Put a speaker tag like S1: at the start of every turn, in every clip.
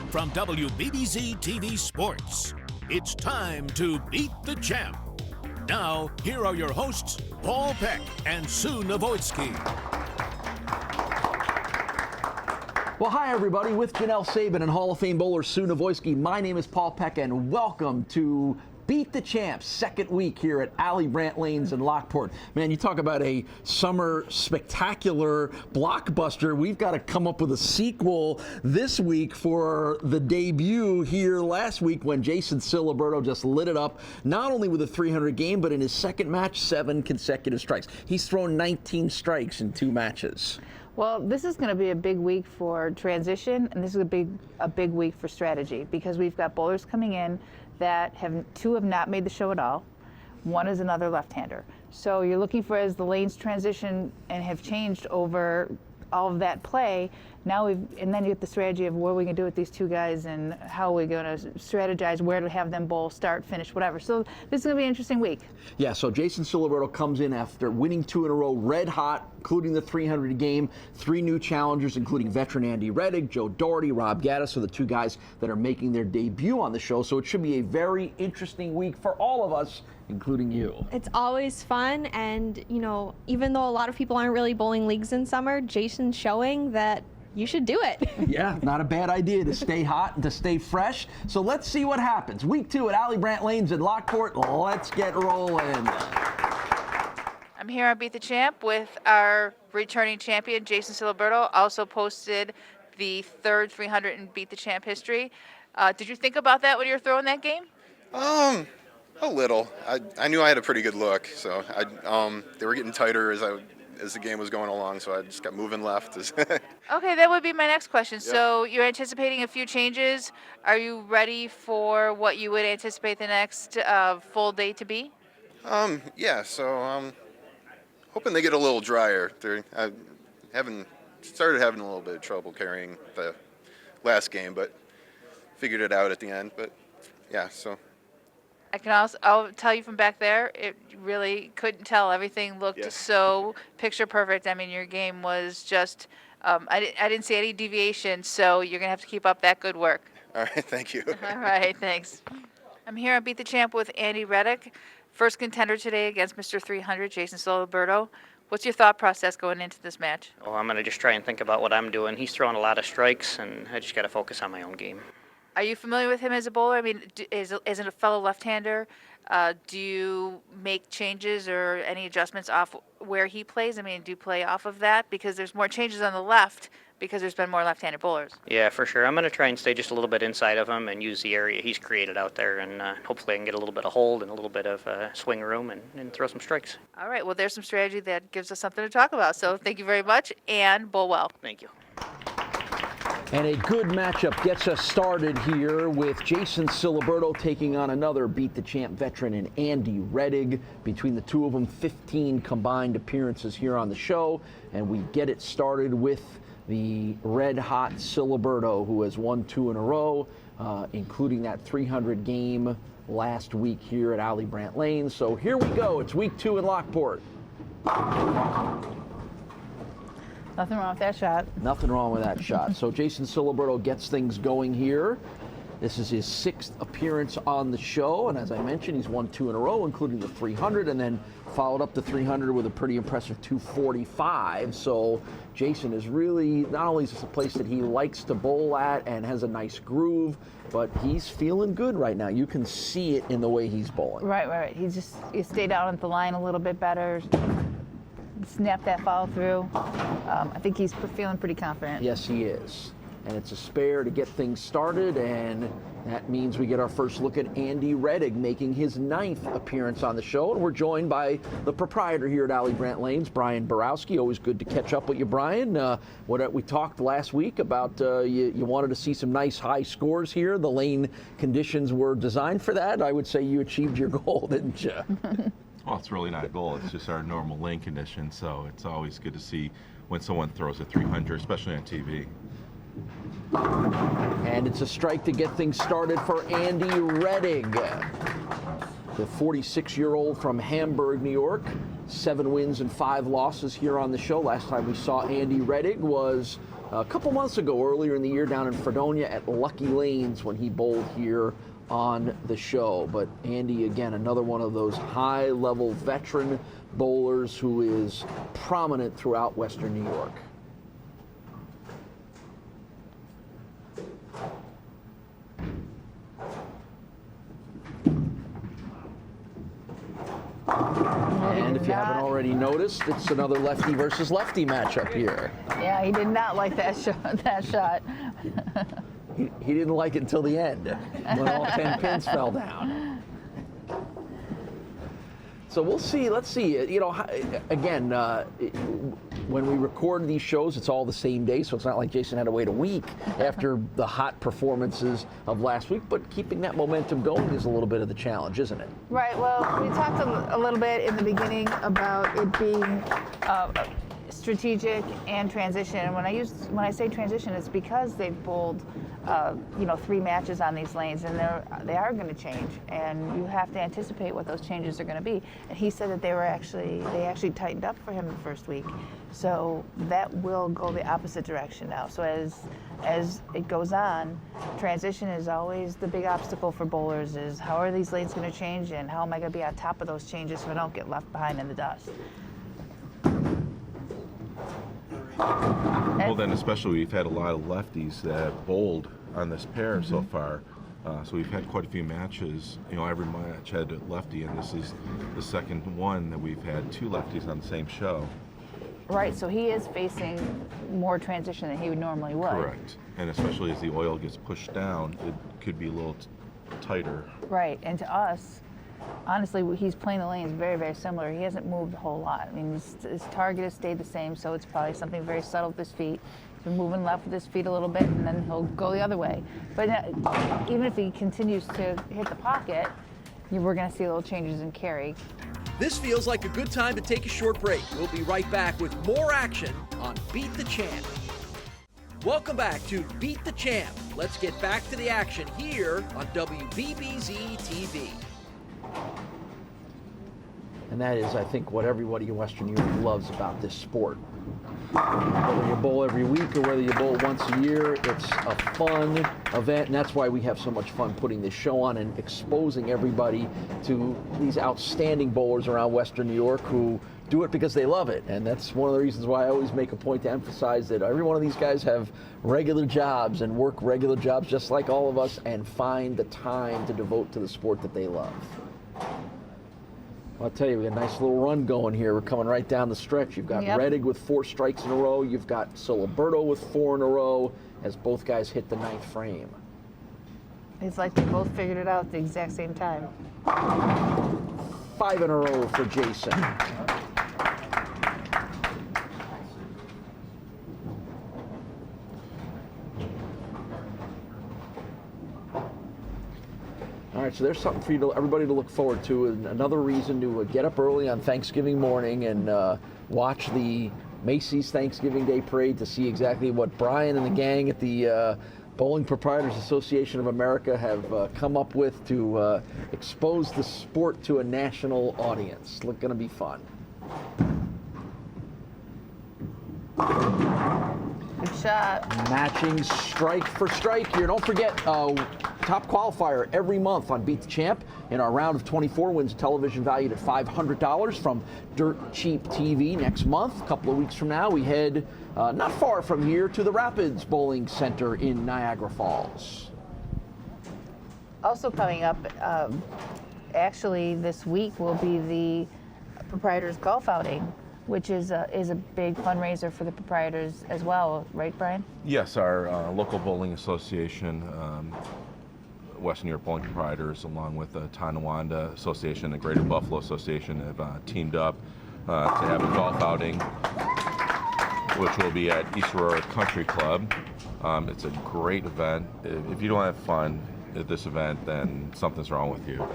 S1: from WBBZ-TV Sports. It's time to beat the champ. Now, here are your hosts, Paul Peck and Sue Novoitsky.
S2: Well, hi, everybody. With Janelle Sabin and Hall of Fame bowler Sue Novoitsky, my name is Paul Peck, and welcome to Beat the Champ, second week here at Allie Brandt Lanes in Lockport. Man, you talk about a summer spectacular blockbuster. We've got to come up with a sequel this week for the debut here last week when Jason Ciliberto just lit it up, not only with a 300 game, but in his second match, 7 consecutive strikes. He's thrown 19 strikes in 2 matches.
S3: Well, this is going to be a big week for transition, and this is a big week for strategy, because we've got bowlers coming in that two have not made the show at all. One is another left-hander. So you're looking for, as the lanes transition and have changed over all of that play, and then you get the strategy of what are we going to do with these 2 guys and how are we going to strategize where to have them bowl, start, finish, whatever. So this is going to be an interesting week.
S2: Yeah, so Jason Ciliberto comes in after winning 2 in a row, red hot, including the 300 game. 3 new challengers, including veteran Andy Reddig, Joe Doherty, Rob Gaddis, are the 2 guys that are making their debut on the show. So it should be a very interesting week for all of us, including you.
S4: It's always fun, and you know, even though a lot of people aren't really bowling leagues in summer, Jason's showing that you should do it.
S2: Yeah, not a bad idea to stay hot and to stay fresh. So let's see what happens. Week 2 at Allie Brandt Lanes in Lockport. Let's get rolling.
S3: I'm here on Beat the Champ with our returning champion, Jason Ciliberto. Also posted the 3rd 300 in Beat the Champ history. Did you think about that when you were throwing that game?
S5: A little. I knew I had a pretty good look, so they were getting tighter as the game was going along, so I just kept moving left.
S3: Okay, that would be my next question.
S5: Yep.
S3: So you're anticipating a few changes. Are you ready for what you would anticipate the next full day to be?
S5: Yeah, so hoping they get a little drier. I started having a little bit of trouble carrying the last game, but figured it out at the end. But yeah, so.
S3: I'll tell you from back there, it really couldn't tell. Everything looked so picture perfect. I mean, your game was just, I didn't see any deviation, so you're going to have to keep up that good work.
S5: All right, thank you.
S3: All right, thanks. I'm here on Beat the Champ with Andy Reddig, first contender today against Mr. 300, Jason Ciliberto. What's your thought process going into this match?
S6: Well, I'm going to just try and think about what I'm doing. He's throwing a lot of strikes, and I just got to focus on my own game.
S3: Are you familiar with him as a bowler? I mean, as a fellow left-hander, do you make changes or any adjustments off where he plays? I mean, do you play off of that? Because there's more changes on the left because there's been more left-handed bowlers.
S6: Yeah, for sure. I'm going to try and stay just a little bit inside of him and use the area he's created out there, and hopefully I can get a little bit of hold and a little bit of swing room and throw some strikes. All
S3: right, well, there's some strategy that gives us something to talk about. So thank you very much, and bowl well.
S6: Thank you.
S2: And a good matchup gets us started here with Jason Ciliberto taking on another Beat the Champ veteran in Andy Reddig. Between the 2 of them, 15 combined appearances here on the show. And we get it started with the red-hot Ciliberto, who has won 2 in a row, including that 300 game last week here at Allie Brandt Lanes. So here we go. It's week 2 in Lockport.
S3: Nothing wrong with that shot.
S2: Nothing wrong with that shot. So Jason Ciliberto gets things going here. This is his 6th appearance on the show, and as I mentioned, he's won 2 in a row, including the 300, and then followed up the 300 with a pretty impressive 245. So Jason is really, not only is this a place that he likes to bowl at and has a nice groove, but he's feeling good right now. You can see it in the way he's bowling.
S3: Right. He stayed out at the line a little bit better. Snap that follow through. I think he's feeling pretty confident.
S2: Yes, he is. And it's a spare to get things started, and that means we get our first look at Andy Reddig making his 9th appearance on the show. And we're joined by the proprietor here at Allie Brandt Lanes, Brian Borowski. Always good to catch up with you, Brian. We talked last week about you wanted to see some nice high scores here. The lane conditions were designed for that. I would say you achieved your goal, didn't you?
S7: Well, it's really not a goal. It's just our normal lane condition. So it's always good to see when someone throws a 300, especially on TV.
S2: And it's a strike to get things started for Andy Reddig. The 46-year-old from Hamburg, New York. 7 wins and 5 losses here on the show. Last time we saw Andy Reddig was a couple months ago, earlier in the year, down in Fredonia at Lucky Lanes when he bowled here on the show. But Andy, again, another one of those high-level veteran bowlers who is prominent throughout Western New York. And if you haven't already noticed, it's another lefty versus lefty matchup here.
S3: Yeah, he did not like that shot.
S2: He didn't like it until the end, when all 10 pins fell down. So we'll see. Let's see. You know, again, when we record these shows, it's all the same day, so it's not like Jason had to wait a week after the hot performances of last week. But keeping that momentum going is a little bit of the challenge, isn't it?
S3: Right. Well, we talked a little bit in the beginning about it being strategic and transition. And when I say transition, it's because they've bowled, 3 matches on these lanes, and they are going to change, and you have to anticipate what those changes are going to be. And he said that they actually tightened up for him the first week, so that will go the opposite direction now. So as it goes on, transition is always the big obstacle for bowlers. Is how are these lanes going to change, and how am I going to be on top of those changes so I don't get left behind in the dust?
S7: Well, then especially we've had a lot of lefties that have bowled on this pair so far. So we've had quite a few matches. You know, every match had a lefty, and this is the second one that we've had 2 lefties on the same show.
S3: Right, so he is facing more transition than he would normally would.
S7: Correct. And especially as the oil gets pushed down, it could be a little tighter.
S3: Right, and to us, honestly, he's playing the lanes very, very similar. He hasn't moved a whole lot. I mean, his target has stayed the same, so it's probably something very subtle with his feet. He's moving left with his feet a little bit, and then he'll go the other way. But even if he continues to hit the pocket, we're going to see little changes in carry.
S8: This feels like a good time to take a short break. We'll be right back with more action on Beat the Champ. Welcome back to Beat the Champ. Let's get back to the action here on WBBZ-TV.
S2: And that is, I think, what everybody in Western New York loves about this sport. Whether you bowl every week or whether you bowl once a year, it's a fun event, and that's why we have so much fun putting this show on and exposing everybody to these outstanding bowlers around Western New York who do it because they love it. And that's one of the reasons why I always make a point to emphasize that every one of these guys have regular jobs and work regular jobs just like all of us and find the time to devote to the sport that they love. I'll tell you, we got a nice little run going here. We're coming right down the stretch. You've got Reddig with 4 strikes in a row. You've got Siliberto with 4 in a row as both guys hit the 9th frame.
S3: It's like they both figured it out at the exact same time.
S2: 5 in a row for Jason. All right, so there's something for everybody to look forward to, and another reason to get up early on Thanksgiving morning and watch the Macy's Thanksgiving Day Parade to see exactly what Brian and the gang at the Bowling Proprietors Association of America have come up with to expose the sport to a national audience. It's going to be fun.
S3: Good shot.
S2: Matching strike for strike here. Don't forget, top qualifier every month on Beat the Champ in our round of 24 wins television valued at $500 from Dirt Cheap TV next month. A couple of weeks from now, we head not far from here to the Rapids Bowling Center in Niagara Falls.
S3: Also coming up, actually this week will be the Proprietors Golf Outing, which is a big fundraiser for the proprietors as well, right, Brian?
S7: Yes, our local bowling association, Western New York Bowling Proprietors, along with the Tonawanda Association, the Greater Buffalo Association, have teamed up to have a golf outing, which will be at East Aurora Country Club. It's a great event. If you don't have fun at this event, then something's wrong with you.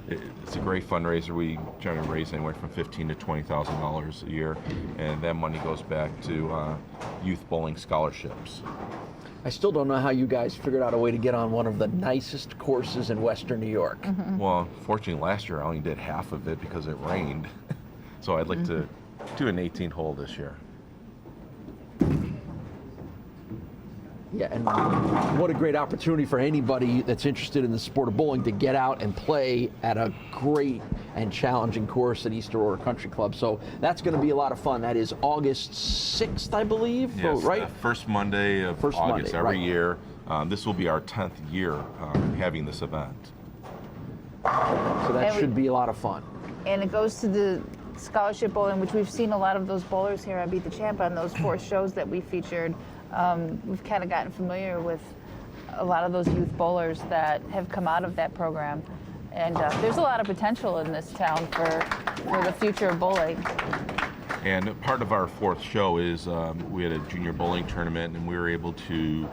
S7: It's a great fundraiser. We generally raise anywhere from $15,000 to $20,000 a year, and that money goes back to youth bowling scholarships.
S2: I still don't know how you guys figured out a way to get on one of the nicest courses in Western New York.
S3: Mm-hmm.
S7: Well, fortunately last year I only did half of it because it rained. So I'd like to do an 18-hole this year.
S2: Yeah, and what a great opportunity for anybody that's interested in the sport of bowling to get out and play at a great and challenging course at East Aurora Country Club. So that's going to be a lot of fun. That is August 6th, I believe,
S7: yes,
S2: right?
S7: First Monday of August every year. This will be our 10th year having this event.
S2: So that should be a lot of fun.
S3: And it goes to the scholarship bowling, which we've seen a lot of those bowlers here on Beat the Champ on those 4 shows that we featured. We've kind of gotten familiar with a lot of those youth bowlers that have come out of that program. And there's a lot of potential in this town for the future of bowling.
S7: And part of our 4th show is we had a junior bowling tournament, and we were able to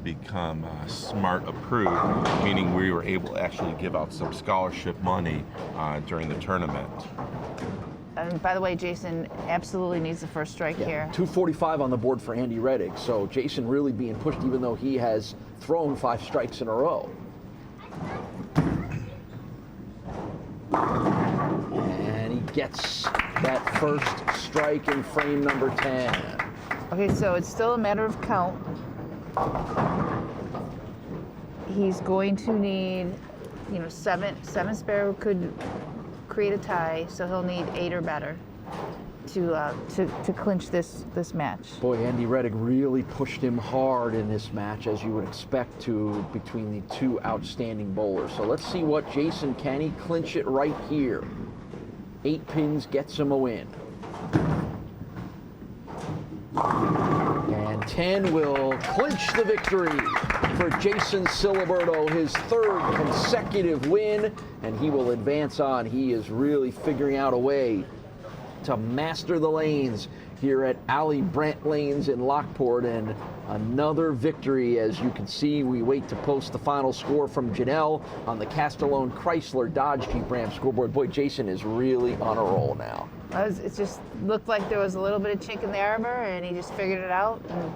S7: become SMART approved, meaning we were able to actually give out some scholarship money during the tournament.
S3: And by the way, Jason absolutely needs the first strike here.
S2: 245 on the board for Andy Reddig. So Jason really being pushed, even though he has thrown 5 strikes in a row. And he gets that first strike in frame number 10.
S3: Okay, so it's still a matter of count. He's going to need, 7 spare could create a tie, so he'll need 8 or better to clinch this match.
S2: Boy, Andy Reddig really pushed him hard in this match, as you would expect to, between the 2 outstanding bowlers. So let's see what Jason, can he clinch it right here? 8 pins gets him a win. And 10 will clinch the victory for Jason Ciliberto, his 3rd consecutive win, and he will advance on. He is really figuring out a way to master the lanes here at Allie Brandt Lanes in Lockport, and another victory. As you can see, we wait to post the final score from Janelle on the Castellone Chrysler Dodge Jeep Ram scoreboard. Boy, Jason is really on a roll now.
S3: It just looked like there was a little bit of chink in the armor, and he just figured it out and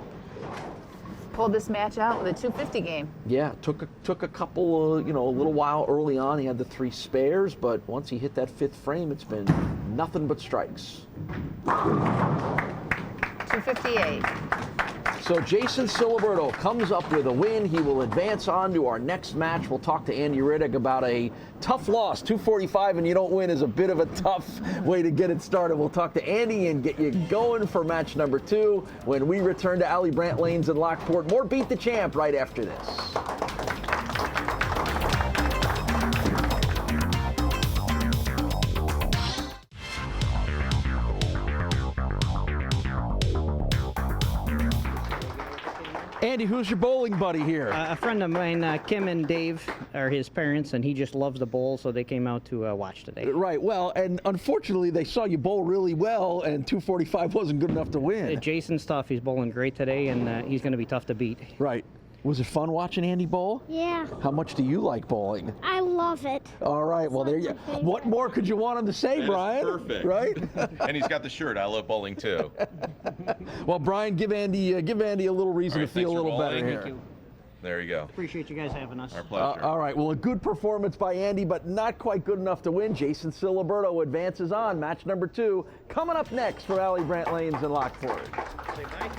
S3: pulled this match out with a 250 game.
S2: Yeah, took a couple, a little while early on. He had the 3 spares, but once he hit that 5th frame, it's been nothing but strikes.
S3: 258.
S2: So Jason Ciliberto comes up with a win. He will advance on to our next match. We'll talk to Andy Reddig about a tough loss. 245 and you don't win is a bit of a tough way to get it started. We'll talk to Andy and get you going for match number 2 when we return to Allie Brandt Lanes in Lockport. More Beat the Champ right after this. Andy, who's your bowling buddy here?
S9: A friend of mine, Kim and Dave, are his parents, and he just loves to bowl, so they came out to watch today.
S2: Right. Well, and unfortunately, they saw you bowl really well, and 245 wasn't good enough to win.
S9: Jason's tough. He's bowling great today, and he's going to be tough to beat.
S2: Right. Was it fun watching Andy bowl?
S10: Yeah.
S2: How much do you like bowling?
S10: I love it.
S2: All right. Well, there you go. What more could you want him to say,
S7: That
S2: Brian?
S7: Perfect.
S2: Right?
S7: And he's got the shirt. I love bowling too.
S2: Well, Brian, give Andy a little reason
S7: All
S2: to
S7: right,
S2: feel a
S7: thanks for
S2: little better
S7: bowling.
S2: here.
S9: Thank you.
S7: There you go.
S9: Appreciate you guys having us.
S7: Our pleasure.
S2: All right. Well, a good performance by Andy, but not quite good enough to win. Jason Ciliberto advances on. Match number 2 coming up next for Allie Brandt Lanes in Lockport.
S9: Say bye.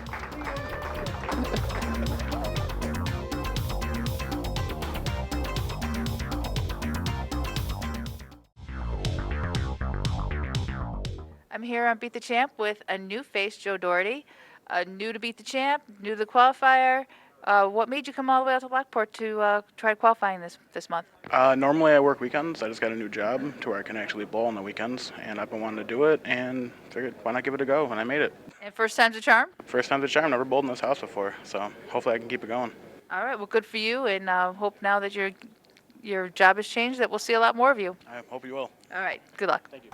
S3: I'm here on Beat the Champ with a new face, Joe Doherty. New to Beat the Champ, new to the qualifier. What made you come all the way out to Lockport to try qualifying this month?
S11: Normally I work weekends. I just got a new job to where I can actually bowl on the weekends, and I've been wanting to do it and figured why not give it a go, and I made it.
S3: And first time's a charm?
S11: First time's a charm. Never bowled in this house before, so hopefully I can keep it going.
S3: All right, well, good for you, and hope now that your job has changed that we'll see a lot more of you.
S11: I hope you will.
S3: All right, good luck.
S11: Thank you.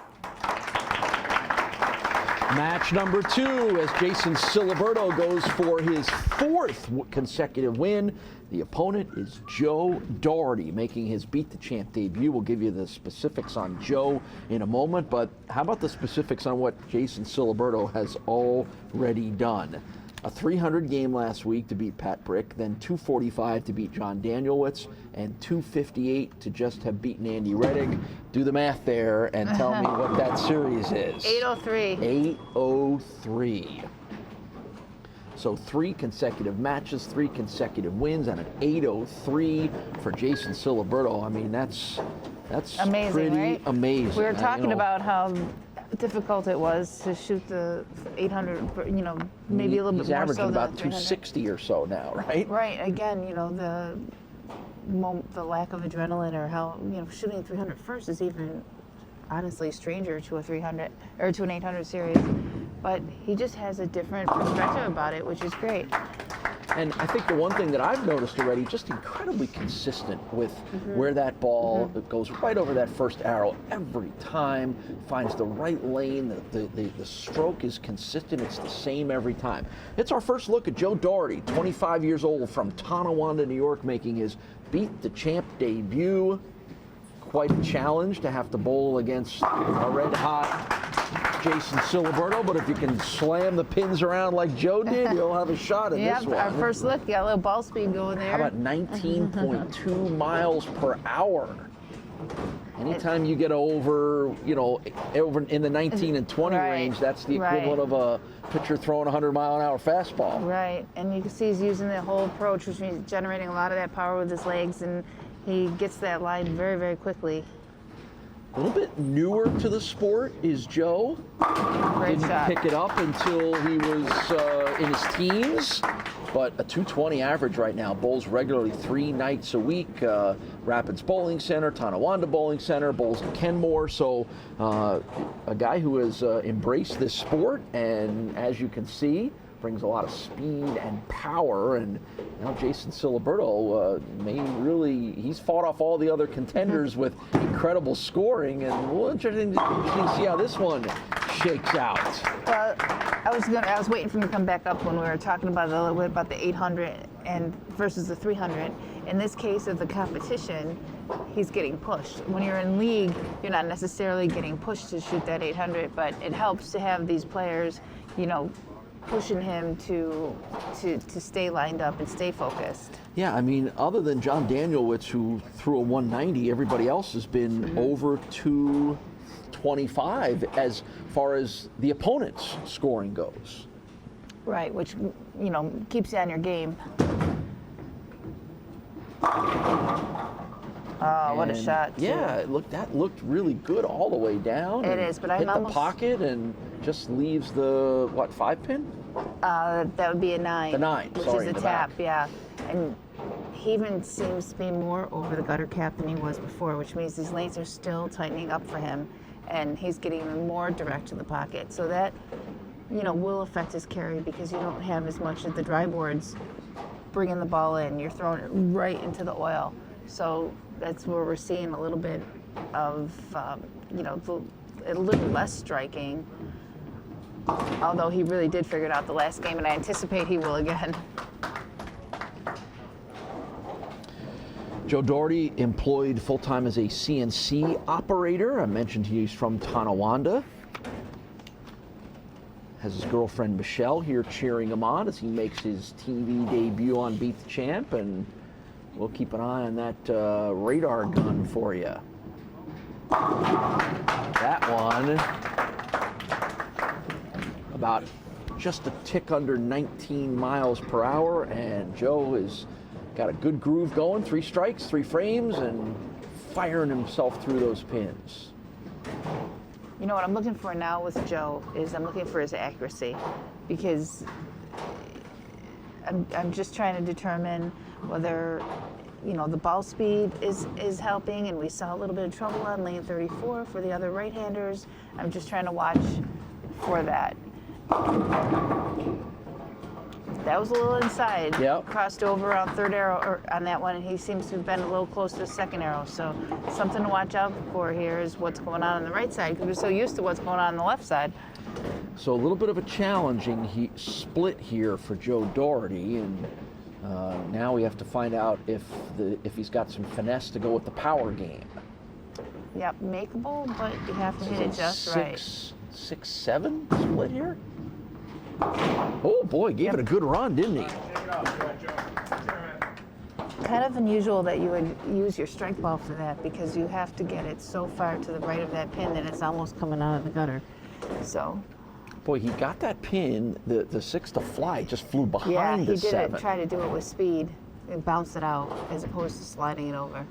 S2: Match number 2 as Jason Ciliberto goes for his 4th consecutive win. The opponent is Joe Doherty, making his Beat the Champ debut. We'll give you the specifics on Joe in a moment, but how about the specifics on what Jason Ciliberto has already done? A 300 game last week to beat Pat Brick, then 245 to beat John Danielewicz, and 258 to just have beaten Andy Reddig. Do the math there and tell me what that series is.
S3: 803.
S2: 803. So 3 consecutive matches, 3 consecutive wins, and an 803 for Jason Ciliberto. I mean, that's
S3: amazing,
S2: pretty
S3: right?
S2: amazing.
S3: We were talking about how difficult it was to shoot the 800, maybe a little bit
S2: He's
S3: more
S2: averaging
S3: so than
S2: about
S3: 300.
S2: 260 or so now, right?
S3: Right. Again, the lack of adrenaline, or how shooting 300 first is even honestly stranger to a 300 or to an 800 series. But he just has a different perspective about it, which is great.
S2: And I think the one thing that I've noticed already, just incredibly consistent with where that ball goes right over that first arrow every time, finds the right lane, the stroke is consistent, it's the same every time. It's our first look at Joe Doherty, 25 years old, from Tonawanda, New York, making his Beat the Champ debut. Quite a challenge to have to bowl against a red-hot Jason Ciliberto, but if you can slam the pins around like Joe did, you'll have a shot at this one.
S3: Our first look, got a little ball speed going there.
S2: How about 19.2 miles per hour? Anytime you get over in the 19 and 20 range, that's the equivalent of a pitcher throwing a 100-mile-an-hour fastball.
S3: Right, and you can see he's using the whole approach, which means generating a lot of that power with his legs, and he gets that line very, very quickly.
S2: A little bit newer to the sport is Joe.
S3: Great
S2: Didn't
S3: shot.
S2: pick it up until he was in his teens, but a 220 average right now. Bowls regularly 3 nights a week. Rapids Bowling Center, Tonawanda Bowling Center, bowls in Kenmore. So a guy who has embraced this sport, and as you can see, brings a lot of speed and power. And now Jason Ciliberto he's fought off all the other contenders with incredible scoring, and we'll interesting to see how this one shakes out.
S3: Well, I was waiting for him to come back up when we were talking about a little bit about the 800 and versus the 300. In this case of the competition, he's getting pushed. When you're in league, you're not necessarily getting pushed to shoot that 800, but it helps to have these players, pushing him to stay lined up and stay focused.
S2: Yeah, I mean, other than John Danielewicz, who threw a 190, everybody else has been over 225 as far as the opponent's scoring goes.
S3: Right, which keeps you on your game. Oh, what a shot! Too.
S2: Yeah, that looked really good all the way down.
S3: It is, but I'm
S2: hit
S3: almost
S2: the pocket and just leaves the 5 pin?
S3: That would be a 9.
S2: The 9,
S3: which
S2: sorry,
S3: is a
S2: the
S3: tap.
S2: back.
S3: Yeah, and he even seems to be more over the gutter cap than he was before, which means these lanes are still tightening up for him, and he's getting even more direct to the pocket. So that will affect his carry, because you don't have as much of the dry boards bringing the ball in. You're throwing it right into the oil. So that's where we're seeing a little bit of, a little less striking, although he really did figure it out the last game, and I anticipate he will again.
S2: Joe Doherty employed full-time as a CNC operator. I mentioned he's from Tonawanda. Has his girlfriend Michelle here cheering him on as he makes his TV debut on Beat the Champ, and we'll keep an eye on that radar gun for you. That one, about just a tick under 19 miles per hour, and Joe has got a good groove going. 3 strikes, 3 frames, and firing himself through those pins.
S3: You know what I'm looking for now with Joe is I'm looking for his accuracy, because I'm just trying to determine whether the ball speed is helping, and we saw a little bit of trouble on lane 34 for the other right-handers. I'm just trying to watch for that. That was a little inside.
S2: Yep.
S3: Crossed over on third arrow on that one, and he seems to have been a little close to the second arrow. So something to watch out for here is what's going on the right side, because we're so used to what's going on the left side.
S2: So a little bit of a challenging split here for Joe Doherty, and now we have to find out if he's got some finesse to go with the power game.
S3: Yep, makeable, but you have to hit it just right.
S2: 6-7 split here. Oh boy, gave it a good run, didn't he?
S3: Kind of unusual that you would use your strike ball for that, because you have to get it so far to the right of that pin that it's almost coming out of the gutter. So
S2: Boy, he got that pin, the 6 to fly, it just flew behind
S3: Yeah,
S2: the
S3: he did
S2: 7.
S3: try to do it with speed and bounce it out as opposed to sliding it over.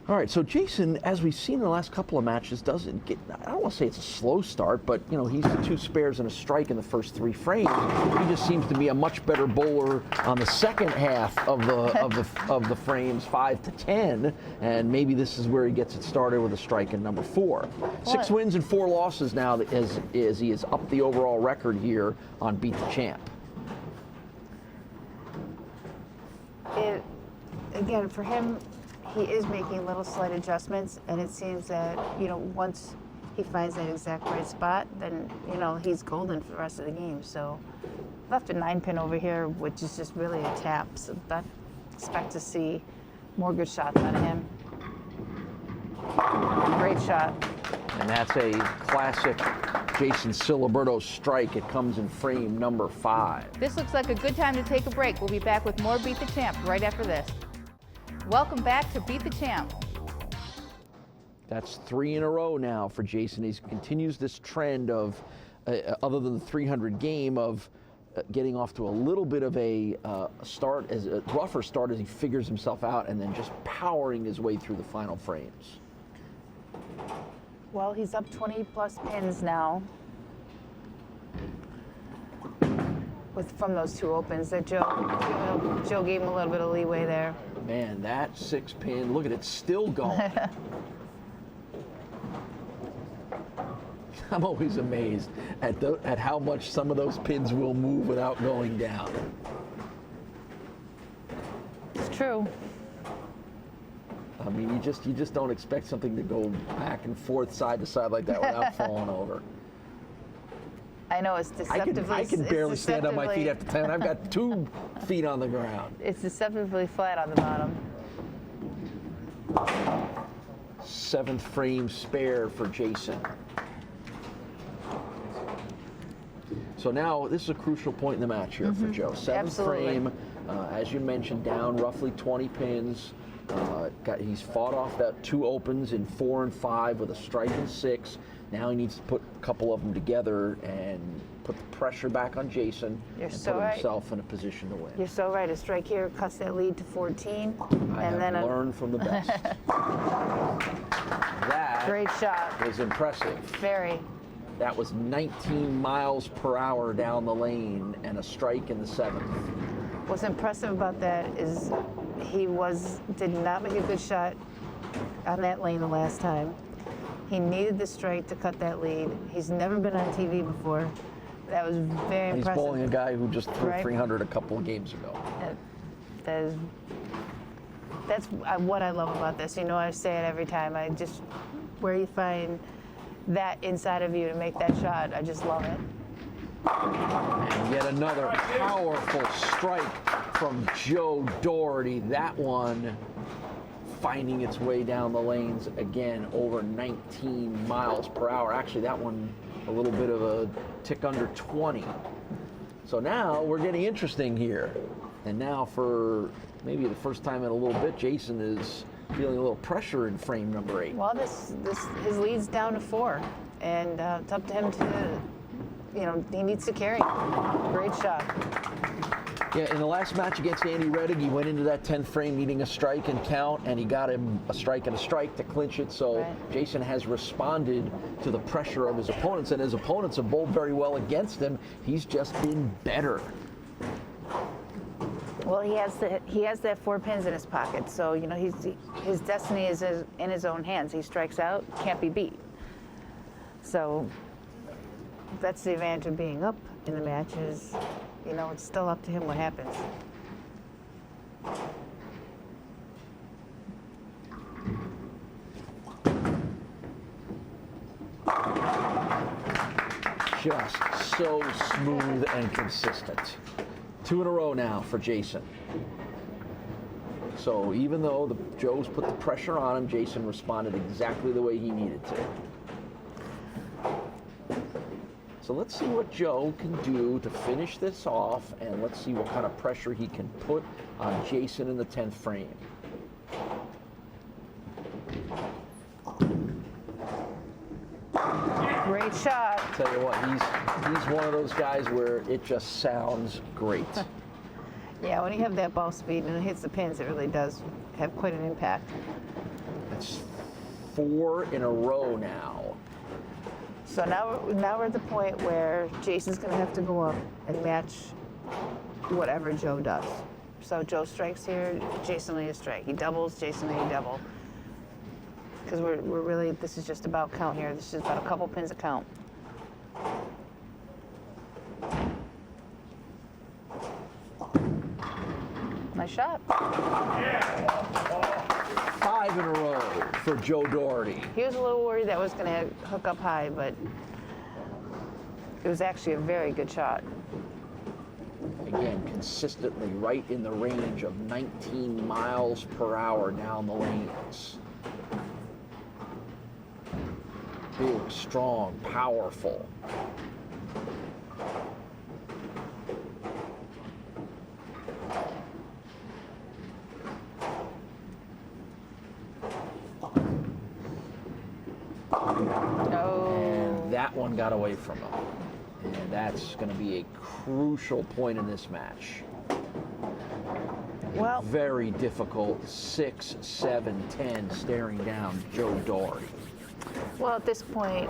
S2: All right, so Jason, as we've seen in the last couple of matches, doesn't get, I don't want to say it's a slow start, but you know, he's the 2 spares and a strike in the first 3 frames. He just seems to be a much better bowler on the second half of the frames, 5 to 10, and maybe this is where he gets it started with a strike in number 4. 6 wins and 4 losses now as he is up the overall record here on Beat the Champ.
S3: Again, for him, he is making little slight adjustments, and it seems that, you know, once he finds that exact right spot, then, you know, he's golden for the rest of the game. So left a 9-pin over here, which is just really a tap. So I expect to see more good shots out of him. Great shot.
S2: And that's a classic Jason Ciliberto strike. It comes in frame number 5.
S3: This looks like a good time to take a break. We'll be back with more Beat the Champ right after this. Welcome back to Beat the Champ.
S2: That's 3 in a row now for Jason. He continues this trend of, other than the 300 game, of getting off to a little bit of a start, as a rougher start as he figures himself out, and then just powering his way through the final frames.
S3: Well, he's up 20-plus pins now from those 2 opens that Joe gave him a little bit of leeway there.
S2: Man, that 6-pin, look at it, still going. I'm always amazed at how much some of those pins will move without going down.
S3: It's true.
S2: I mean, you just don't expect something to go back and forth, side to side like that without falling over.
S3: I know it's deceptively.
S2: I can barely stand on my feet after 10. I've got 2 feet on the ground.
S3: It's deceptively flat on the bottom.
S2: 7th frame spare for Jason. So now this is a crucial point in the match here for Joe. 7th frame, as you mentioned, down roughly 20 pins. He's fought off that 2 opens in 4 and 5 with a strike in 6. Now he needs to put a couple of them together and put the pressure back on Jason and put himself in a position to win.
S3: You're so right. A strike here cuts that lead to 14.
S2: I have learned from the best. That
S3: great shot.
S2: was impressive.
S3: Very.
S2: That was 19 miles per hour down the lane and a strike in the 7th.
S3: What's impressive about that is he did not make a good shot on that lane the last time. He needed the strike to cut that lead. He's never been on TV before. That was very impressive.
S2: He's bowling a guy who just threw 300 a couple of games ago.
S3: That's what I love about this. You know, I say it every time. Where you find that inside of you to make that shot, I just love it.
S2: And yet another powerful strike from Joe Doherty. That one finding its way down the lanes again, over 19 miles per hour. Actually, that one a little bit of a tick under 20. So now we're getting interesting here. And now for maybe the first time in a little bit, Jason is feeling a little pressure in frame number 8.
S3: Well, his lead's down to 4, and it's up to him to, you know, he needs to carry. Great shot.
S2: Yeah, in the last match against Andy Reddig, he went into that 10th frame needing a strike and count, and he got him a strike and a strike to clinch it. So Jason has responded to the pressure of his opponents, and his opponents have bowled very well against him. He's just been better.
S3: Well, he has that 4 pins in his pocket, so you know his destiny is in his own hands. He strikes out, can't be beat. So that's the advantage of being up in the match. Is, you know, it's still up to him what happens.
S2: Just so smooth and consistent. 2 in a row now for Jason. So even though the Joes put the pressure on him, Jason responded exactly the way he needed to. So let's see what Joe can do to finish this off, and let's see what kind of pressure he can put on Jason in the 10th frame.
S3: Great shot.
S2: tell you what, he's one of those guys where it just sounds great.
S3: Yeah, when you have that ball speed and it hits the pins, it really does have quite an impact.
S2: That's 4 in a row now.
S3: So now we're at the point where Jason's going to have to go up and match whatever Joe does. So Joe strikes here, Jason will need a strike. He doubles, Jason will need a double. Because we're really, this is just about count here. This is about a couple pins a count. Nice shot.
S2: 5 in a row for Joe Doherty.
S3: He was a little worried that was going to hook up high, but it was actually a very good shot.
S2: Again, consistently right in the range of 19 miles per hour down the lanes. Big, strong, powerful. And that one got away from him. And that's going to be a crucial point in this match.
S3: Well,
S2: very difficult 6, 7, 10 staring down Joe Doherty.
S3: Well, at this point,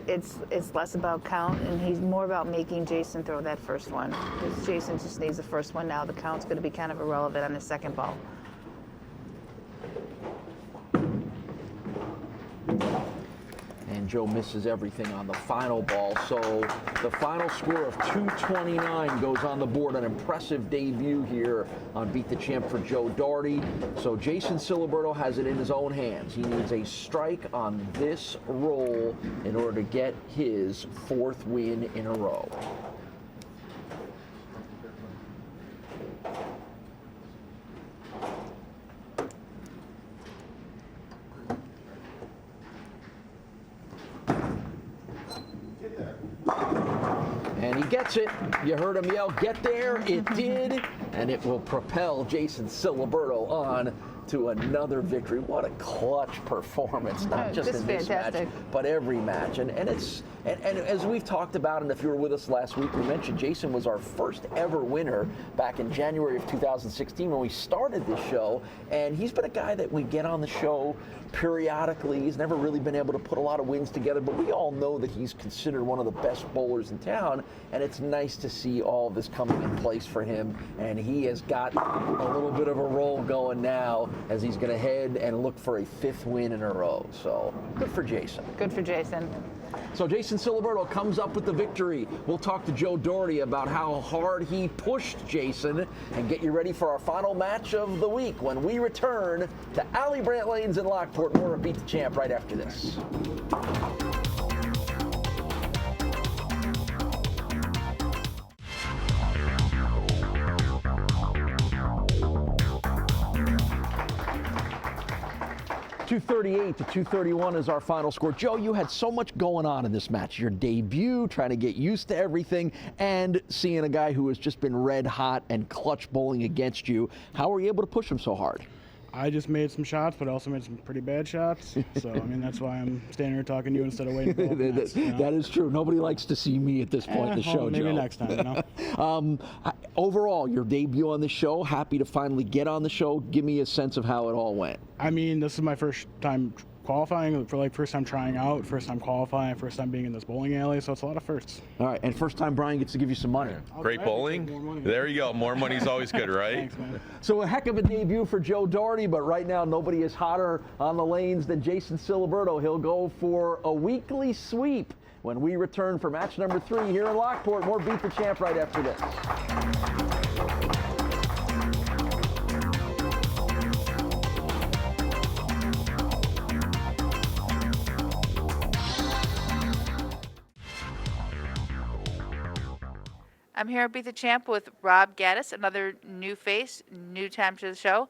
S3: it's less about count, and he's more about making Jason throw that first one. Because Jason just needs the first one now. The count's going to be kind of irrelevant on the second ball.
S2: And Joe misses everything on the final ball. So the final score of 229 goes on the board. An impressive debut here on Beat the Champ for Joe Doherty. So Jason Ciliberto has it in his own hands. He needs a strike on this roll in order to get his 4th win in a row. And he gets it. You heard him yell, "Get there." It did. And it will propel Jason Ciliberto on to another victory. What a clutch performance, not just in this match, but every match. And as we've talked about, and if you were with us last week, we mentioned Jason was our first ever winner back in January of 2016 when we started this show. And he's been a guy that we get on the show periodically. He's never really been able to put a lot of wins together, but we all know that he's considered one of the best bowlers in town, and it's nice to see all of this coming in place for him. And he has got a little bit of a roll going now as he's going to head and look for a 5th win in a row. So good for Jason.
S3: Good for Jason.
S2: So Jason Ciliberto comes up with the victory. We'll talk to Joe Doherty about how hard he pushed Jason and get you ready for our final match of the week when we return to Allie Brandt Lanes in Lockport. More of Beat the Champ right after this. .238 to 231 is our final score. Joe, you had so much going on in this match. Your debut, trying to get used to everything, and seeing a guy who has just been red hot and clutch bowling against you. How were you able to push him so hard?
S11: I just made some shots, but I also made some pretty bad shots. So, I mean, that's why I'm standing here talking to you instead of waiting for
S2: That is true. Nobody likes to see me at this point in the show,
S11: maybe
S2: Joe.
S11: Next time, you know?
S2: Overall, your debut on the show, happy to finally get on the show. Give me a sense of how it all went.
S11: I mean, this is my first time qualifying, for first time trying out, first time qualifying, first time being in this bowling alley, so it's a lot of firsts.
S2: All right, and first time Brian gets to give you some money.
S10: Great bowling. There you go. More money's always good, right?
S11: Thanks, man.
S2: So a heck of a debut for Joe Doherty, but right now nobody is hotter on the lanes than Jason Ciliberto. He'll go for a weekly sweep when we return for match number 3 here in Lockport. More Beat the Champ right after this.
S3: I'm here at Beat the Champ with Rob Gaddis, another new face, new time to the show.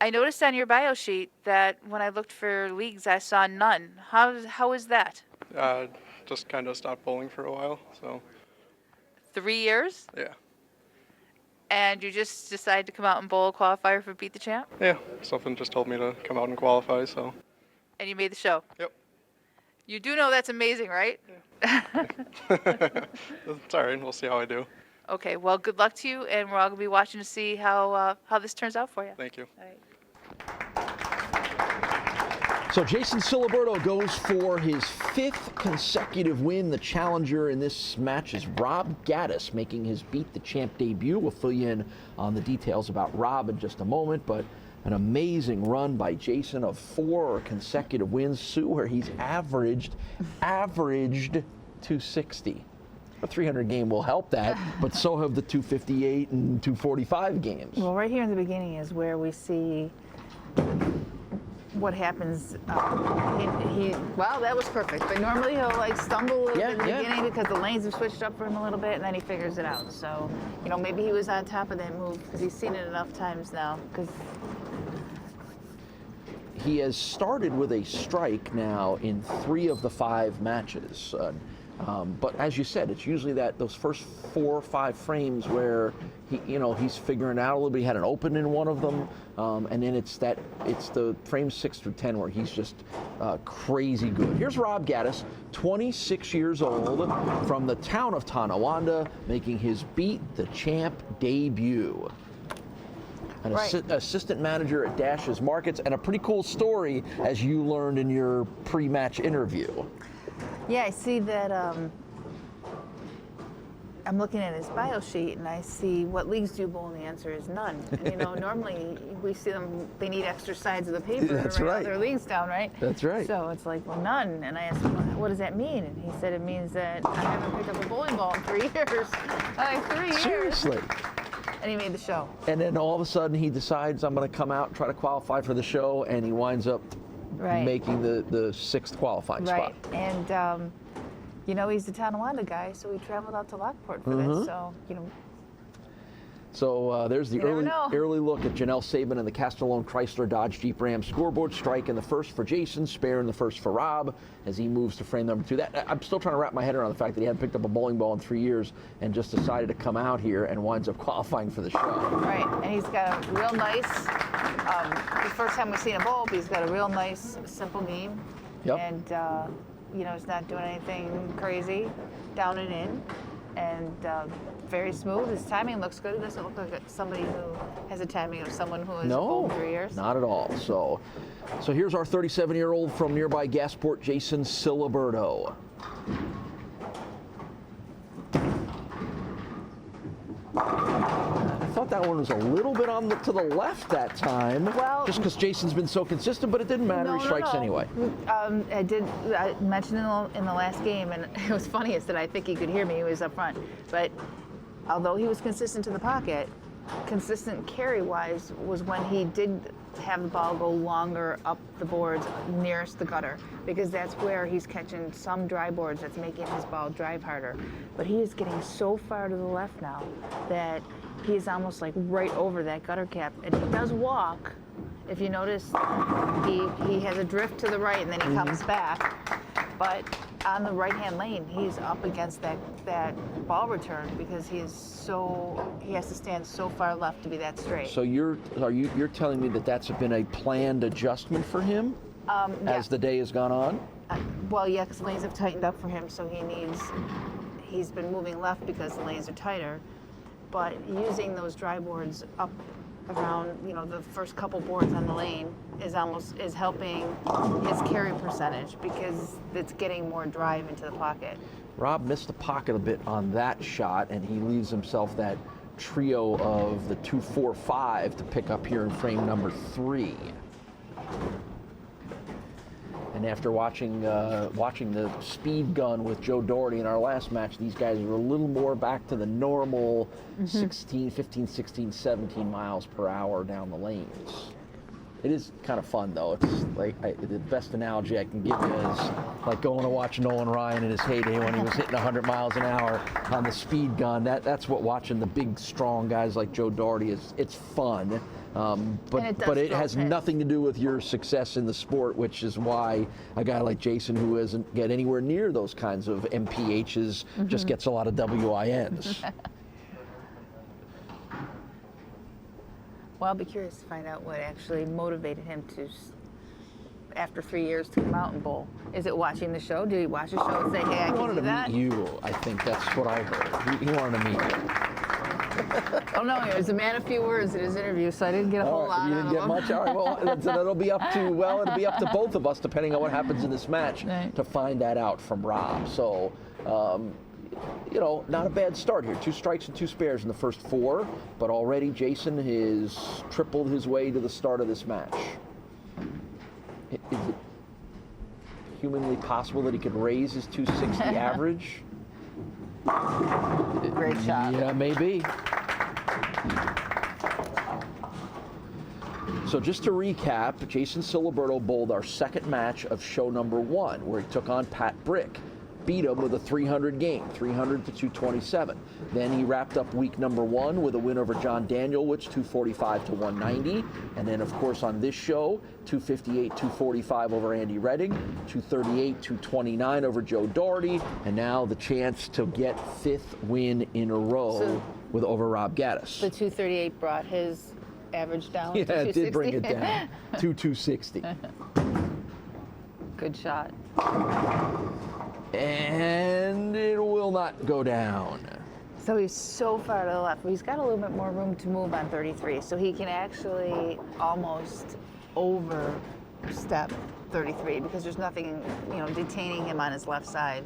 S3: I noticed on your bio sheet that when I looked for leagues, I saw none. How is that?
S12: Just kind of stopped bowling for a while, so.
S3: 3 years?
S12: Yeah.
S3: And you just decided to come out and bowl a qualifier for Beat the Champ?
S12: Yeah, something just told me to come out and qualify, so.
S3: And you made the show?
S12: Yep.
S3: You do know that's amazing, right?
S12: It's all right. We'll see how I do.
S3: Okay, well, good luck to you, and we're all going to be watching to see how this turns out for you.
S12: Thank you.
S3: All right.
S2: So Jason Ciliberto goes for his 5th consecutive win. The challenger in this match is Rob Gaddis, making his Beat the Champ debut. We'll fill you in on the details about Rob in just a moment, but an amazing run by Jason of 4 consecutive wins, Sue, where he's averaged 260. A 300 game will help that, but so have the 258 and 245 games.
S3: Well, right here in the beginning is where we see what happens. Well, that was perfect. But normally he'll like stumble a little bit in the beginning because the lanes have switched up for him a little bit, and then he figures it out. So, you know, maybe he was on top of that move because he's seen it enough times now. Because
S2: he has started with a strike now in 3 of the 5 matches. But as you said, it's usually those first 4 or 5 frames where he's figuring it out a little bit. He had an open in one of them, and then it's the frames 6 through 10 where he's just crazy good. Here's Rob Gaddis, 26 years old, from the town of Tonawanda, making his Beat the Champ debut. An assistant manager at Dash's Markets, and a pretty cool story, as you learned in your pre-match interview.
S3: yeah, I see that. I'm looking at his bio sheet and I see what leagues do you bowl, and the answer is none. And, normally we see them, they need extra sides of the paper to write all their leagues down, right?
S2: That's right.
S3: So it's like, well, none. And I asked him, what does that mean? And he said it means that I haven't picked up a bowling ball in 3 years. Like 3 years.
S2: Seriously.
S3: And he made the show.
S2: And then all of a sudden he decides, I'm going to come out and try to qualify for the show, and he winds up making the 6th qualifying spot.
S3: Right. And he's a Tonawanda guy, so he traveled out to Lockport for this. So,
S2: So there's the early look at Janelle Sabin and the Castellone Chrysler Dodge Jeep Ram scoreboard. Strike in the first for Jason, spare in the first for Rob as he moves to frame number 2. I'm still trying to wrap my head around the fact that he hadn't picked up a bowling ball in 3 years and just decided to come out here and winds up qualifying for the show.
S3: Right, and he's got a real nice, the first time we've seen a bowl, but he's got a real nice, simple game.
S2: Yep.
S3: And, he's not doing anything crazy, down and in. And very smooth. His timing looks good. He doesn't look like somebody who has a timing of someone who has bowled 3 years.
S2: Not at all. So here's our 37-year-old from nearby Gasport, Jason Ciliberto. I thought that one was a little bit to the left that time, just because Jason's been so consistent, but it didn't matter. He strikes anyway.
S3: I mentioned in the last game, and it was funniest that I think he could hear me. He was up front. But although he was consistent to the pocket, consistent carry-wise was when he did have the ball go longer up the boards nearest the gutter, because that's where he's catching some dry boards that's making his ball drive harder. But he is getting so far to the left now that he is almost like right over that gutter cap. And he does walk. If you notice, he has a drift to the right and then he comes back. But on the right-hand lane, he's up against that ball return because he has to stand so far left to be that straight.
S2: So you're telling me that that's been a planned adjustment for him as the day has gone on?
S3: Well, yeah, because the lanes have tightened up for him, so he's been moving left because the lanes are tighter. But using those dry boards up around, the first couple boards on the lane is helping his carry percentage because it's getting more drive into the pocket.
S2: Rob missed the pocket a bit on that shot, and he leaves himself that trio of the 2-4-5 to pick up here in frame number 3. And after watching the speed gun with Joe Doherty in our last match, these guys are a little more back to the normal 15, 16, 17 miles per hour down the lanes. It is kind of fun, though. It's like the best analogy I can give you is like going to watch Nolan Ryan in his heyday when he was hitting 100 miles an hour on the speed gun. That's what watching the big, strong guys like Joe Doherty is. It's fun. But it has nothing to do with your success in the sport, which is why a guy like Jason, who doesn't get anywhere near those kinds of MPHs, just gets a lot of WINs.
S3: Well, I'll be curious to find out what actually motivated him to after 3 years to come out and bowl? Is it watching the show? Did he watch the show and say, hey, I can do that?
S2: He wanted to meet you, I think that's what I heard. He wanted to meet you.
S3: Oh no, he was a man of few words in his interview, so I didn't get a whole lot.
S2: You didn't get much? All right, well, it'll be up to both of us, depending on what happens in this match, to find that out from Rob. So, you know, not a bad start here. 2 strikes and 2 spares in the first 4, but already Jason has tripled his way to the start of this match. Is it humanly possible that he could raise his 260 average?
S3: Great shot.
S2: Yeah, maybe. So just to recap, Jason Ciliberto bowled our second match of show number 1, where he took on Pat Brick. Beat him with a 300 game, 300 to 227. Then he wrapped up week number 1 with a win over John Danielwich, 245 to 190. And then, of course, on this show, 258, 245 over Andy Reddig, 238, 229 over Joe Doherty, and now the chance to get 5th win in a row over Rob Gaddis.
S3: The 238 brought his average down to 260.
S2: Yeah, it did bring it down to 260.
S3: Good shot.
S2: And it will not go down.
S3: So he's so far to the left. He's got a little bit more room to move on 33, so he can actually almost overstep 33 because there's nothing, you know, detaining him on his left side.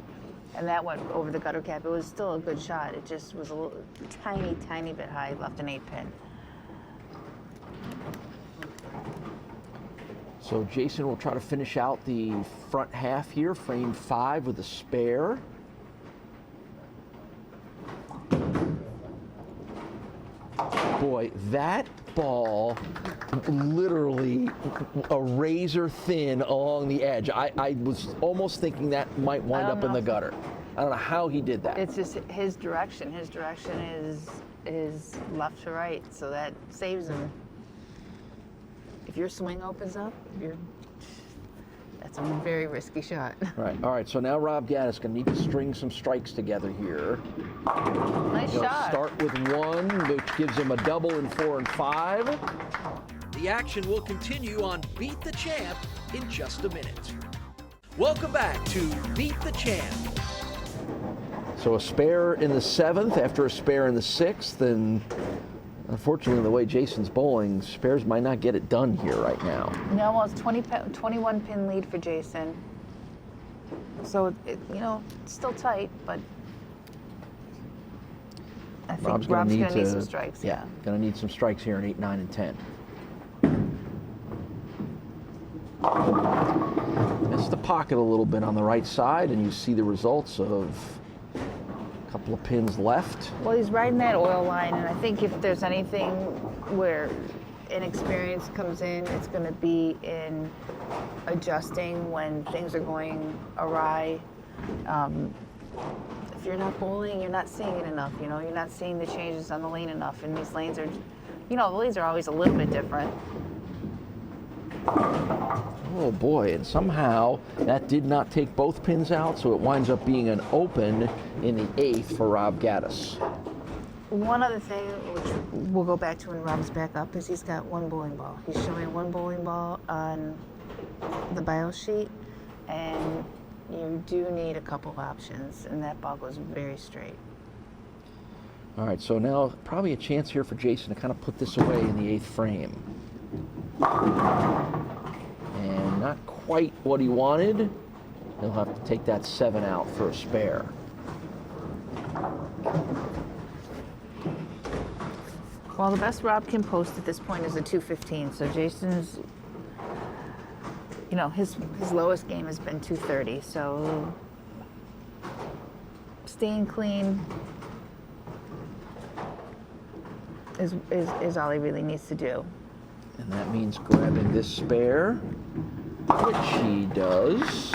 S3: And that went over the gutter cap. It was still a good shot. It just was a little, tiny bit high, left an 8-pin.
S2: So Jason will try to finish out the front half here, frame 5 with a spare. Boy, that ball literally a razor thin along the edge. I was almost thinking that might wind up in the gutter. I don't know how he did that.
S3: It's just his direction. His direction is left to right, so that saves him. If your swing opens up, that's a very risky shot.
S2: Right. All right. So now Rob Gaddis going to need to string some strikes together here.
S3: Nice shot.
S2: Start with 1, which gives him a double in 4 and 5.
S8: The action will continue on Beat the Champ in just a minute. Welcome back to Beat the Champ.
S2: So a spare in the 7th after a spare in the 6th, and unfortunately, the way Jason's bowling, spares might not get it done here right now.
S3: No, well, it's 21 pin lead for Jason. So, you know, it's still tight, but I think Rob's going to need some strikes. Yeah,
S2: going to need some strikes here in 8, 9, and 10. Missed the pocket a little bit on the right side, and you see the results of couple of pins left.
S3: Well, he's riding that oil line, and I think if there's anything where inexperience comes in, it's going to be in adjusting when things are going awry. If you're not bowling, you're not seeing it enough. You know, you're not seeing the changes on the lane enough, and these lanes are, you know, the lanes are always a little bit different.
S2: Oh boy, and somehow that did not take both pins out, so it winds up being an open in the 8th for Rob Gaddis.
S3: One other thing, which we'll go back to when Rob's back up, is he's got 1 bowling ball. He's showing 1 bowling ball on the bio sheet, and you do need a couple options, and that ball goes very straight.
S2: All right, so now probably a chance here for Jason to kind of put this away in the 8th frame. And not quite what he wanted. He'll have to take that 7 out for a spare.
S3: Well, the best Rob can post at this point is a 215. So Jason's, you know, his lowest game has been 230. So staying clean is all he really needs to do.
S2: And that means grabbing this spare, which he does.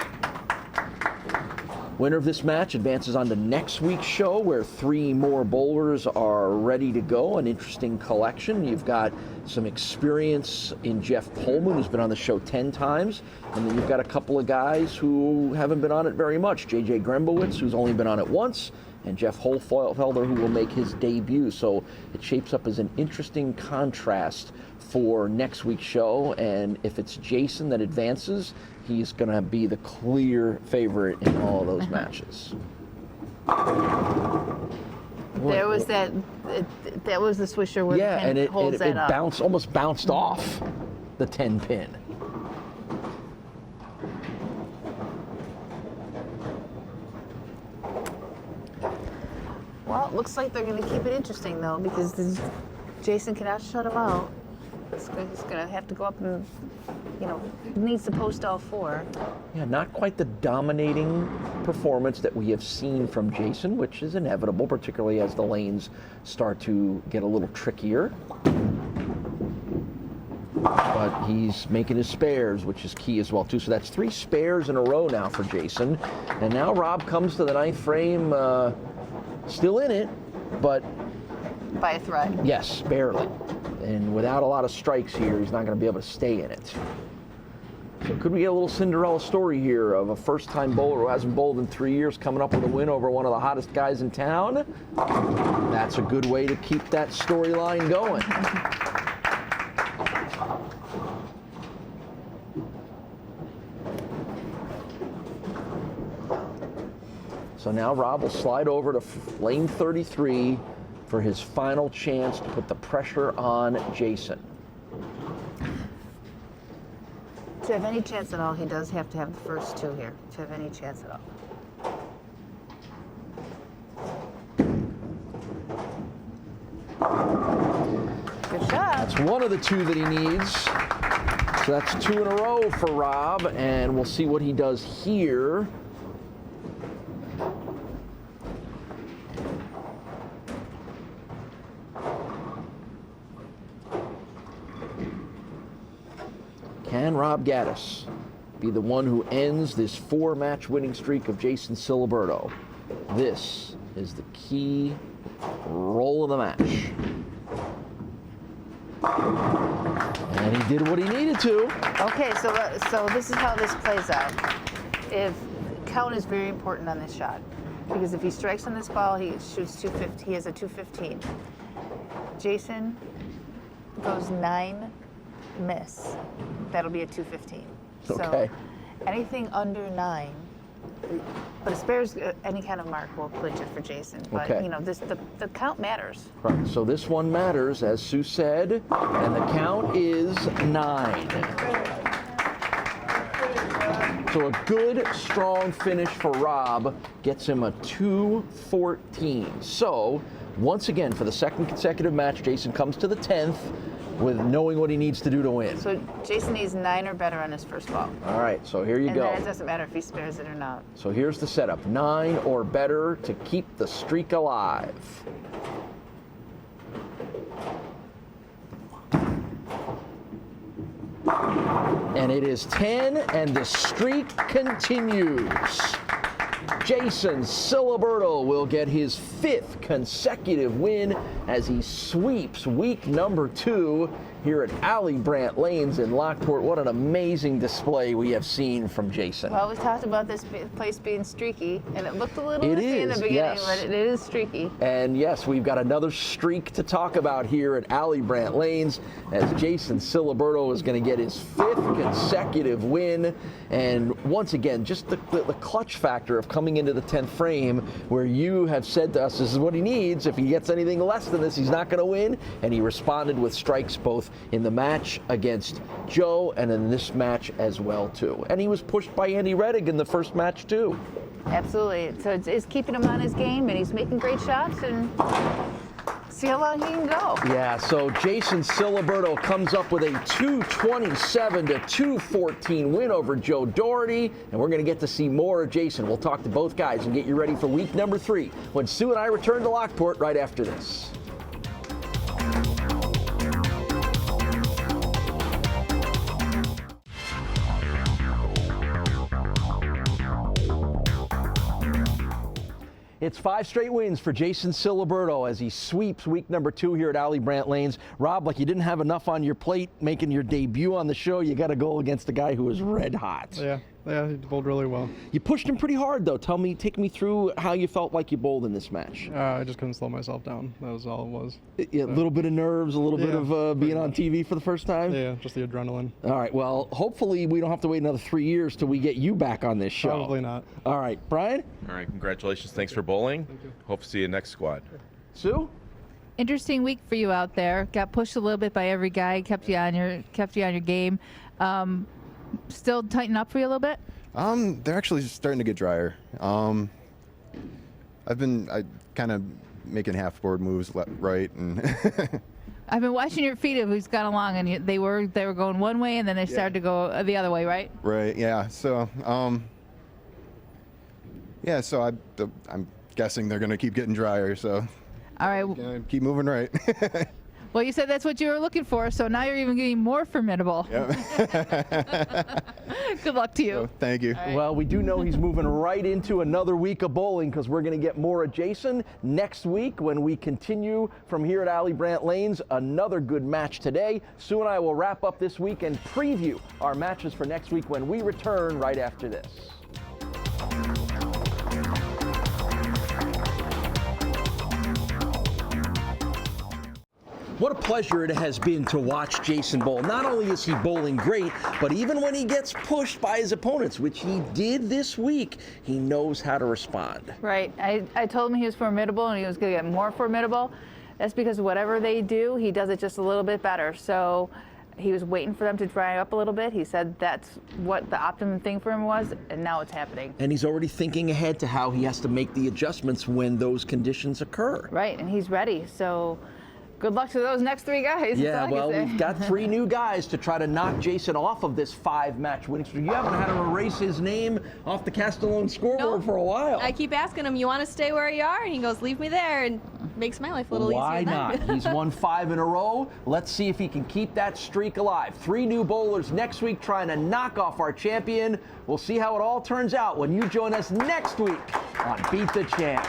S2: Winner of this match advances on to next week's show, where 3 more bowlers are ready to go. An interesting collection. You've got some experience in Jeff Pullman, who's been on the show 10 times. And then you've got a couple of guys who haven't been on it very much. J.J. Grembowitz, who's only been on it once. and Jeff Holfelder, who will make his debut. So it shapes up as an interesting contrast for next week's show. And if it's Jason that advances, he's going to be the clear favorite in all of those matches.
S3: There was that was the swisher where the pin holds that up.
S2: Almost bounced off the 10 pin.
S3: Well, it looks like they're going to keep it interesting, though, because Jason cannot shut him out. He's going to have to go up and, needs to post all 4.
S2: Yeah, not quite the dominating performance that we have seen from Jason, which is inevitable, particularly as the lanes start to get a little trickier. But he's making his spares, which is key as well, too. So that's 3 spares in a row now for Jason. And now Rob comes to the 9th frame, still in it, but...
S3: by a thread.
S2: Yes, barely. And without a lot of strikes here, he's not going to be able to stay in it. So could we get a little Cinderella story here of a first-time bowler who hasn't bowled in 3 years coming up with a win over one of the hottest guys in town? That's a good way to keep that storyline going. So now Rob will slide over to lane 33 for his final chance to put the pressure on Jason.
S3: To have any chance at all, he does have to have the first 2 here, to have any chance at all. Good shot.
S2: That's one of the 2 that he needs. So that's 2 in a row for Rob, and we'll see what he does here. Can Rob Gaddis be the one who ends this 4-match winning streak of Jason Ciliberto? This is the key roll of the match. And he did what he needed to.
S3: Okay, so this is how this plays out. If count is very important on this shot, because if he strikes on this ball, he shoots 250. He has a 215. Jason goes 9, miss. That'll be a 215.
S2: Okay.
S3: So anything under 9, but a spares any kind of mark will clinch it for Jason. But
S2: Okay.
S3: The count matters.
S2: Right, so this one matters, as Sue said, and the count is 9. So a good, strong finish for Rob gets him a 214. So, once again, for the 2nd consecutive match, Jason comes to the 10th with knowing what he needs to do to win.
S3: So Jason needs 9 or better on his first ball.
S2: All right, so here you
S3: And
S2: go.
S3: then it doesn't matter if he spares it or not.
S2: So here's the setup, 9 or better to keep the streak alive. And it is 10, and the streak continues. Jason Ciliberto will get his 5th consecutive win as he sweeps week number 2 here at Allie Brandt Lanes in Lockport. What an amazing display we have seen from Jason.
S3: Well, we talked about this place being streaky, and it looked a little iffy in the beginning,
S2: yes.
S3: but it is streaky.
S2: And yes, we've got another streak to talk about here at Allie Brandt Lanes as Jason Ciliberto is going to get his 5th consecutive win. And once again, just the clutch factor of coming into the 10th frame where you have said to us this is what he needs. If he gets anything less than this, he's not going to win. And he responded with strikes both in the match against Joe and in this match as well, too. And he was pushed by Andy Reddig in the first match, too.
S3: Absolutely. So it's keeping him on his game, and he's making great shots, and see how long he can go.
S2: Yeah, so Jason Ciliberto comes up with a 227 to 214 win over Joe Doherty, and we're going to get to see more of Jason. We'll talk to both guys and get you ready for week number 3 when Sue and I return to Lockport right after this. It's 5 straight wins for Jason Ciliberto as he sweeps week number 2 here at Allie Brandt Lanes. Rob, like you didn't have enough on your plate making your debut on the show, you got to go against a guy who is red hot.
S13: Yeah,
S12: Yeah, he bowled really well.
S2: You pushed him pretty hard, though. Take me through how you felt like you bowled in this match.
S12: I just couldn't slow myself down. That was all it was.
S2: A little bit of nerves, a little bit of being on TV for the first time?
S12: Yeah, just the adrenaline.
S2: All right, well, hopefully we don't have to wait another 3 years till we get you back on this show.
S12: Probably not.
S2: All right, Brian?
S7: All right, congratulations. Thanks for bowling.
S12: Thank you.
S7: Hope to see you next squad.
S2: Sue?
S3: Interesting week for you out there. Got pushed a little bit by every guy. Kept you on your game. Still tighten up for you a little bit?
S13: They're actually starting to get drier. I kind of making half-board moves right, and
S3: I've been watching your feet as we've gone along, and they were going one way, and then they started to go the other way, right?
S13: right, yeah. So, so I'm guessing they're going to keep getting drier. So,
S3: all right,
S13: gonna keep moving right.
S3: Well, you said that's what you were looking for, so now you're even getting more formidable.
S13: Yep.
S3: Good luck to you.
S13: So, thank you.
S3: Right.
S2: Well, we do know he's moving right into another week of bowling because we're going to get more of Jason next week when we continue from here at Allie Brandt Lanes. Another good match today. Sue and I will wrap up this week and preview our matches for next week when we return right after this. What a pleasure it has been to watch Jason bowl. Not only is he bowling great, but even when he gets pushed by his opponents, which he did this week, he knows how to respond.
S3: Right. I told him he was formidable and he was going to get more formidable. That's because whatever they do, he does it just a little bit better. So he was waiting for them to dry up a little bit. He said that's what the optimum thing for him was, and now it's happening.
S2: And he's already thinking ahead to how he has to make the adjustments when those conditions occur.
S3: Right, and he's ready. So good luck to those next 3 guys.
S2: Yeah, well, we've got 3 new guys to try to knock Jason off of this 5-match winning streak. You haven't had to erase his name off the Castellone scoreboard for a while.
S4: I keep asking him, you want to stay where you are? And he goes, leave me there, and makes my life a little
S2: Why
S4: easier.
S2: not? He's won 5 in a row. Let's see if he can keep that streak alive. 3 new bowlers next week trying to knock off our champion. We'll see how it all turns out when you join us next week on Beat the Champ.